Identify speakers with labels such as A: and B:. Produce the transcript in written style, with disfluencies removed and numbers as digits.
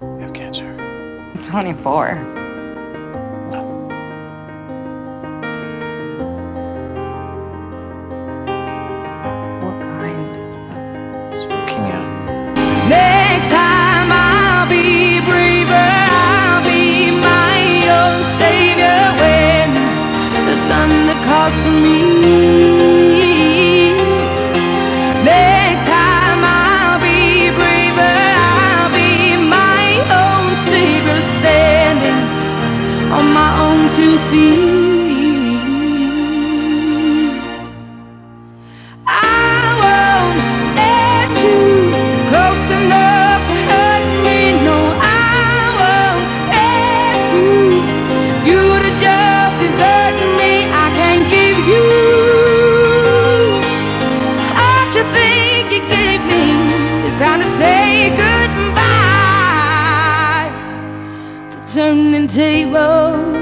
A: You have cancer.
B: I'm 24. What kind of...
A: It's leukemia.
C: Next time I'll be braver, I'll be my own savior when the thunder calls for me. Next time I'll be braver, I'll be my own savior, standing on my own 2 feet. Turning tables.